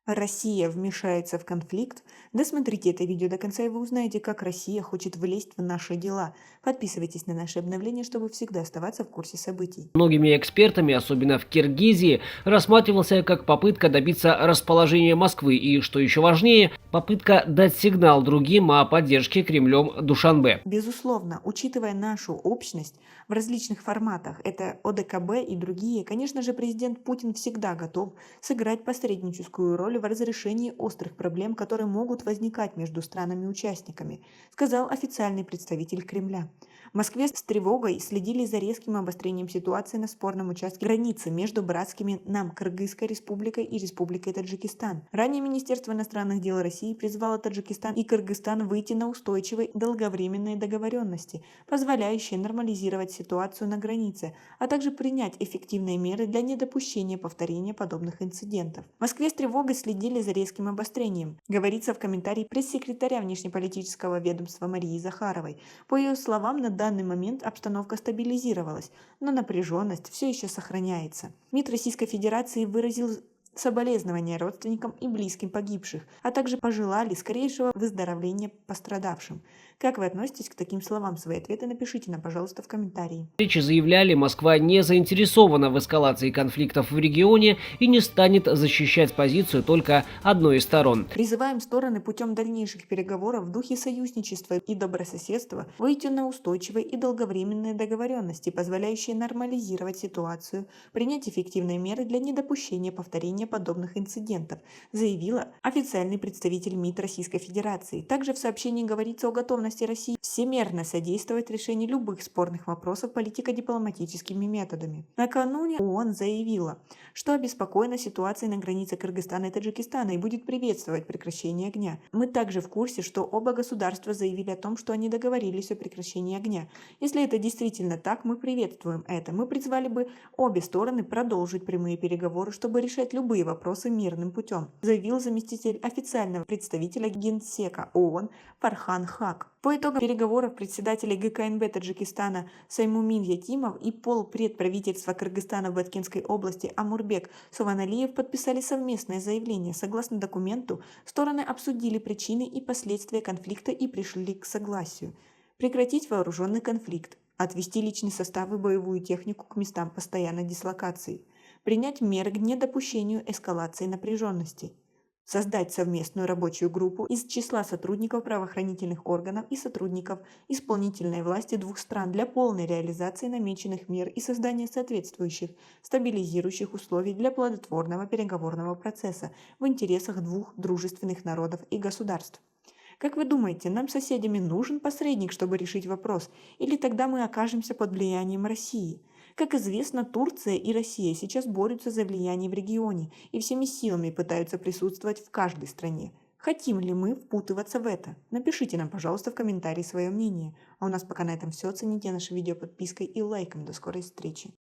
Россия вмешается в конфликт? Досмотрите это видео до конца, и вы узнаете, как Россия хочет влезть в наши дела. Подписывайтесь на наши обновления, чтобы всегда оставаться в курсе событий. Многими экспертами, особенно в Киргизии, рассматривался как попытка добиться расположения Москвы и, что еще важнее, попытка дать сигнал другим о поддержке Кремлем Душанбе. Безусловно, учитывая нашу общность в различных форматах, это ОДКБ и другие, конечно же, президент Путин всегда готов сыграть посредническую роль в разрешении острых проблем, которые могут возникать между странами-участниками, сказал официальный представитель Кремля. В Москве с тревогой следили за резким обострением ситуации на спорном участке границы между братскими нам Кыргызской республикой и Республикой Таджикистан. Ранее Министерство иностранных дел России призвало Таджикистан и Кыргызстан выйти на устойчивые долговременные договоренности, позволяющие нормализировать ситуацию на границе, а также принять эффективные меры для недопущения повторения подобных инцидентов. В Москве с тревогой следили за резким обострением, говорится в комментарии пресс-секретаря внешнеполитического ведомства Марии Захаровой. По ее словам, на данный момент обстановка стабилизировалась, но напряженность все еще сохраняется. МИД Российской Федерации выразил соболезнования родственникам и близким погибших, а также пожелали скорейшего выздоровления пострадавшим. Как вы относитесь к таким словам? Свои ответы напишите нам, пожалуйста, в комментарии. Встречи заявляли, Москва не заинтересована в эскалации конфликтов в регионе и не станет защищать позицию только одной из сторон. Призываем стороны путем дальнейших переговоров в духе союзничества и добрососедства выйти на устойчивые и долговременные договоренности, позволяющие нормализировать ситуацию, принять эффективные меры для недопущения повторения подобных инцидентов, заявила официальный представитель МИД Российской Федерации. Также в сообщении говорится о готовности России всемерно содействовать решению любых спорных вопросов политико-дипломатическими методами. Накануне ООН заявила, что обеспокоена ситуацией на границе Кыргызстана и Таджикистана и будет приветствовать прекращение огня. Мы также в курсе, что оба государства заявили о том, что они договорились о прекращении огня. Если это действительно так, мы приветствуем это. Мы призвали бы обе стороны продолжить прямые переговоры, чтобы решать любые вопросы мирным путем, заявил заместитель официального представителя Генсека ООН Фархан Хак. По итогам переговоров председатели ГКНБ Таджикистана Саймумин Ятимов и полпред правительства Кыргызстана в Баткенской области Амурбек Суваналиев подписали совместное заявление. Согласно документу, стороны обсудили причины и последствия конфликта и пришли к согласию. Прекратить вооруженный конфликт, отвести личный состав и боевую технику к местам постоянной дислокации, принять меры к недопущению эскалации напряженности, создать совместную рабочую группу из числа сотрудников правоохранительных органов и сотрудников исполнительной власти двух стран для полной реализации намеченных мер и создания соответствующих стабилизирующих условий для плодотворного переговорного процесса в интересах двух дружественных народов и государств. Как вы думаете, нам соседями нужен посредник, чтобы решить вопрос, или тогда мы окажемся под влиянием России? Как известно, Турция и Россия сейчас борются за влияние в регионе и всеми силами пытаются присутствовать в каждой стране. Хотим ли мы впутываться в это? Напишите нам, пожалуйста, в комментарии свое мнение. А у нас пока на этом все. Оцените наше видео подпиской и лайком. До скорой встречи.